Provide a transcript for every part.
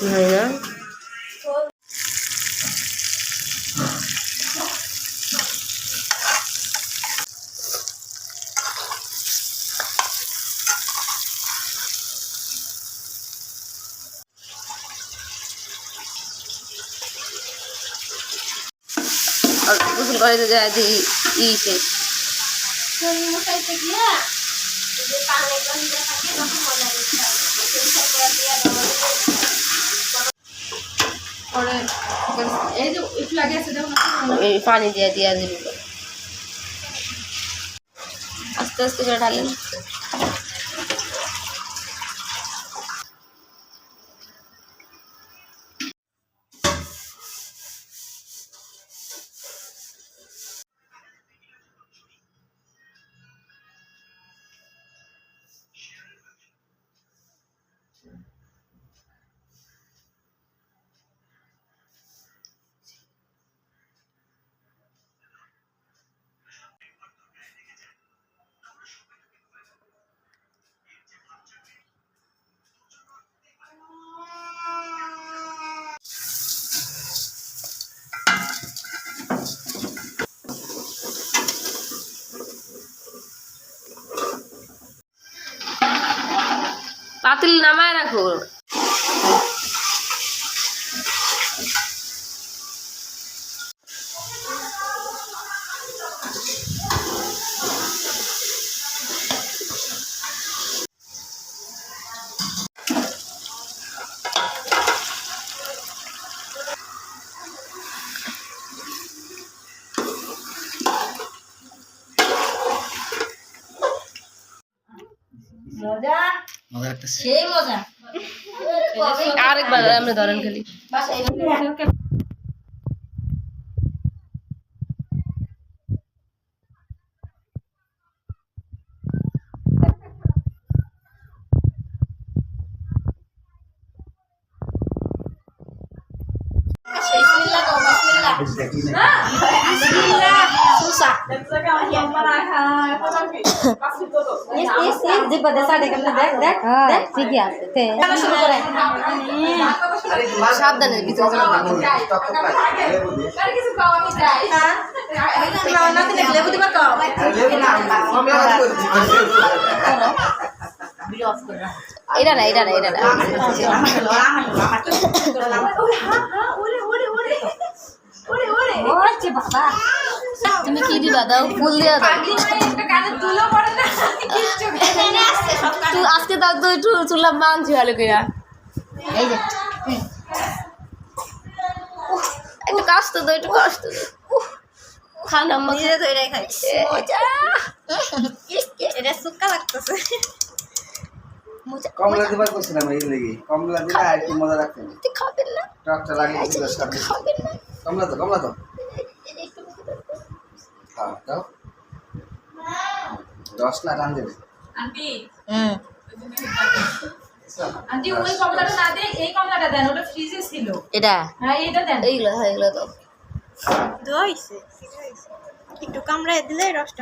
না और গোসল করে তো যায় যে শেষ এই পানি দিয়ে দিয়া দিবি আস্তে আস্তে করে ঢালেন পাতিল নামায় রাখো মজা সেই মজা আরেকবার আমরা ধরেন খালি সাবধানে এটা না এটা না এটা না তুমি কি দিবা দাও ফুল দিয়া দাও আজকে তাও তো একটু চুলাম মানছি ভালো করে এই যে একটু কষ্ট দাও একটু কষ্ট খানা নিজে তো এটাই খাই এটা সুক্কা লাগতেছে কমলা দিবার কইছিলাম এই লাগি কমলা দিলে আর কি মজা লাগবে তুই খাবেন না টকটা লাগিয়ে দিল সব খাবেন না কমলা তো হ্যাঁ দাও 10 না টান দেবে আন্টি আন্টি ওই কমলাটা না দে এই কমলাটা দেন ওটা ফ্রিজে ছিল এটা হ্যাঁ এটা দেন এইগুলো তো দইছে একটু কামড়ায় দিলে রসটা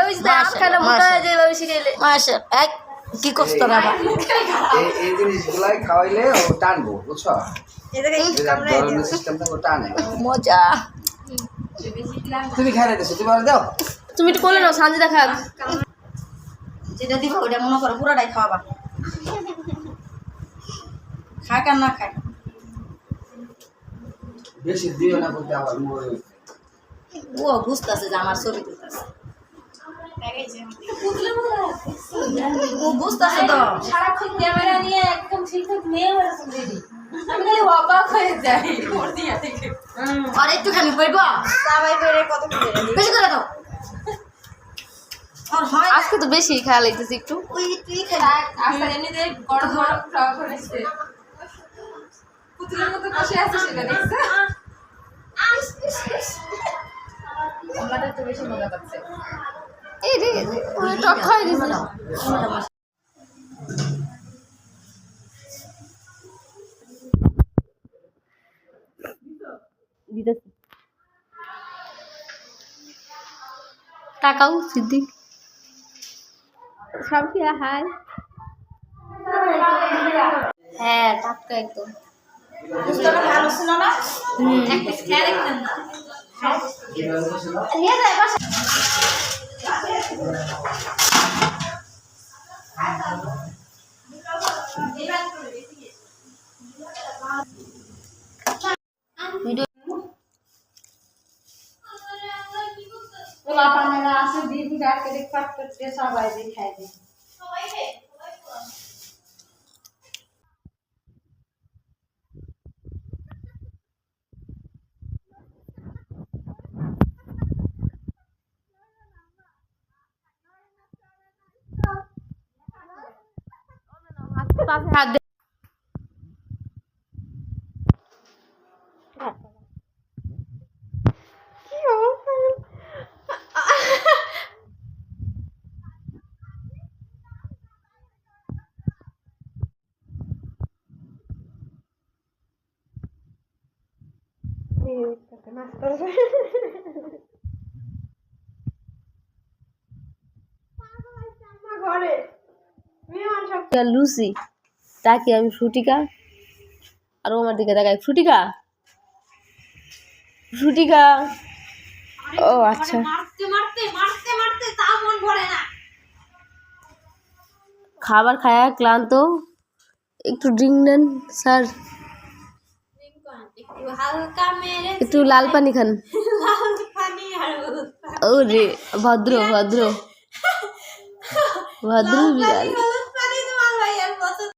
ওইছে আখানা মোটা হয়ে যাবে বেশি খেলে মাশা এক কি কষ্ট বাবা এই জিনিসগুলাই খাওয়াইলে ও টানবো বুঝছো এটাকে একটু কামড়ায় দিও সিস্টেমটা ও টানে মজা তুমি খাইরে দিছো তুমি আর দাও তুমি একটু কোলে নাও সানজিদা খাক যেটা দিব ওটা মনে করো পুরোটাই খাওয়াবা খাক আর না খাক বেশি দিও না বলতে আবার মরে ও বুঝতেছে যে আমার ছবি তুলতেছে ও বুঝতেছে তো সারাক্ষণ ক্যামেরা নিয়ে একদম ঠিকঠাক নিয়ে বেড়াচ্ছেন দিদি আমি খালি অবাক হয়ে যাই ওর দিয়া থেকে আর একটুখানি বইব সবাই বেরে কত কি বেশি করে দাও আর হয় আজকে তো বেশি খাওয়া লাগতেছে একটু ওই তুই খাই আস্তে এমনিতে গরম গরম ফ্রাই করেছে পুতুলের মতো বসে আছে সেটা দেখছে আমাদের তো বেশি মজা পাচ্ছে এই রে ওই টক খাই দিছে দিতেছে তাকাও সিদ্দিক সামসিয়া হাই হ্যাঁ টাকা একদম দুষ্টটা ভালো ছিল না এক পিস খেয়ে দেখতেন না নিয়ে যায় বাসা ওলা পানেরা আছে দিদি ডাকে দেখ পাট করতে সবাই দেখাই দে হাত দে লুসি তাকে আমি ফ্রুটিকা আর ও আমার দিকে তাকাই ফ্রুটিকা ফ্রুটিকা ও আচ্ছা মারতে মারতে মারতে মারতে তা মন ভরে না খাবার খায়া ক্লান্ত একটু ড্রিঙ্ক নেন স্যার একটু হালকা মেরে একটু লাল পানি খান লাল পানি আর হলুদ পানি। ও রে ভদ্র ভদ্র ভদ্র বিড়াল